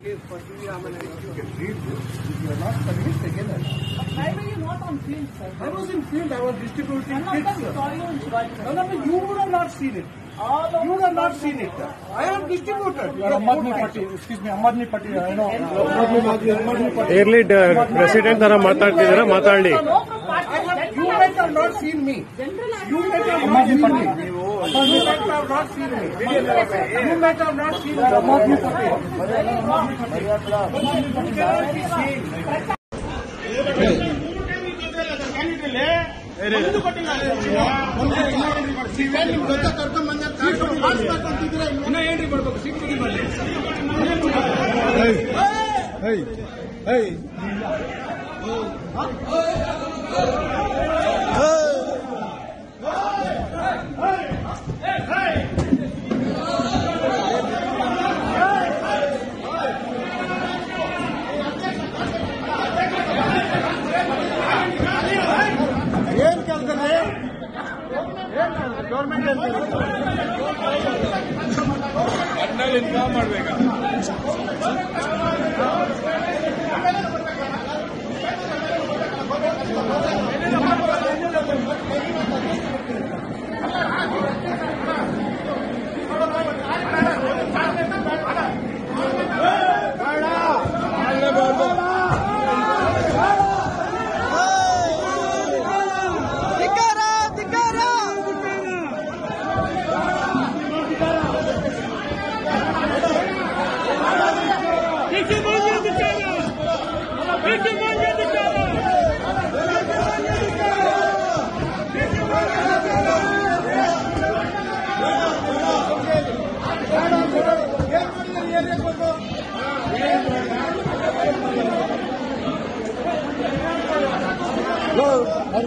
If you can read this, if you are not convinced again. Why were you not on field, sir? I was in field, I was distributing None of kits. them saw you in Shivaji. No, you would have not seen it. You would have not seen it. I am distributed. Aam Aadmi Party, excuse me, Aam Aadmi Party, I know. ಇರ್ಲಿ president ತರ ಮಾತಾಡ್ತಿದ್ದೀರಾ ಮಾತಾಡಿ. No, from party. You might have not seen me. You might have not seen me. You might have not seen me. You might have not seen me. Aam Aadmi Party.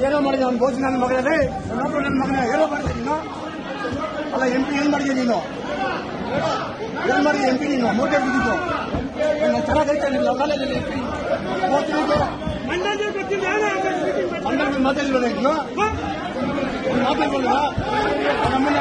ಏನೋ ಮಾಡಿದೆ ಅವ್ನು ಬೋಚಿ ನನ್ನ ಮಗನೇ ಇನ್ನೊಬ್ರು ನನ್ನ ಮಗನ ಏನೋ ಮಾಡಿದೆ ನೀನು ಅಲ್ಲ MP ಏನ್ ಮಾಡಿದೆ ನೀನು ಏನ್ ಮಾಡಿದೆ MP ನೀನು ಮೂಟೆ ಬಿದ್ದಿದ್ದು ಚೆನ್ನಾಗೈತೆ ನಿಲ್ಲ MP ಮಂಡಳಿ ಮಾತಾಡಿಲ್ವ ನೀನು ಮಾತಾಡ್ಬೋದಾ ನಮ್ಮನ್ನ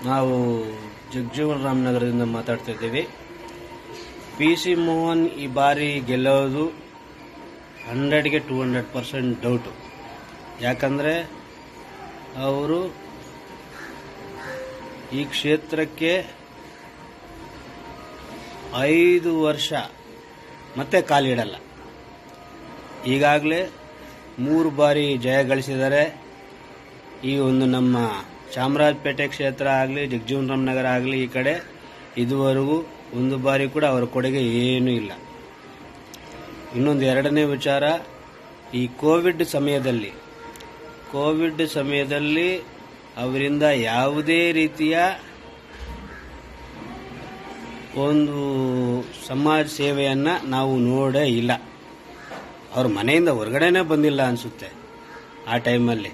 ನಾವು ಜಗಜೀವನ್ ರಾಮನಗರದಿಂದ ಮಾತಾಡ್ತಾ ಇದ್ದೀವಿ. PC ಮೋಹನ್ ಈ ಬಾರಿ ಗೆಲ್ಲೋದು 100ಗೆ 200% ಡೌಟು. ಯಾಕಂದರೆ ಅವರು ಈ ಕ್ಷೇತ್ರಕ್ಕೆ 5 ವರ್ಷ ಮತ್ತೆ ಕಾಲಿಡಲ್ಲ. ಈಗಾಗಲೇ 3 ಬಾರಿ ಜಯ ಗಳಿಸಿದ್ದಾರೆ. ಈ ಒಂದು ನಮ್ಮ ಚಾಮರಾಜಪೇಟೆ ಕ್ಷೇತ್ರ ಆಗಲಿ ಜಗಜೀವನ್ ರಾಮನಗರ ಆಗಲಿ ಈ ಕಡೆ ಇದುವರೆಗೂ 1 ಬಾರಿ ಕೂಡ ಅವರ ಕೊಡುಗೆ ಏನೂ ಇಲ್ಲ. ಇನ್ನೊಂದು ಎರಡನೇ ವಿಚಾರ, ಈ ಕೋವಿಡ್ ಸಮಯದಲ್ಲಿ ಅವರಿಂದ ಯಾವುದೇ ರೀತಿಯ ಒಂದು ಸಮಾಜ ಸೇವೆಯನ್ನು ನಾವು ನೋಡೇ ಇಲ್ಲ. ಅವ್ರ ಮನೆಯಿಂದ ಹೊರಗಡೆನೇ ಬಂದಿಲ್ಲ ಅನಿಸುತ್ತೆ ಆ ಟೈಮಲ್ಲಿ.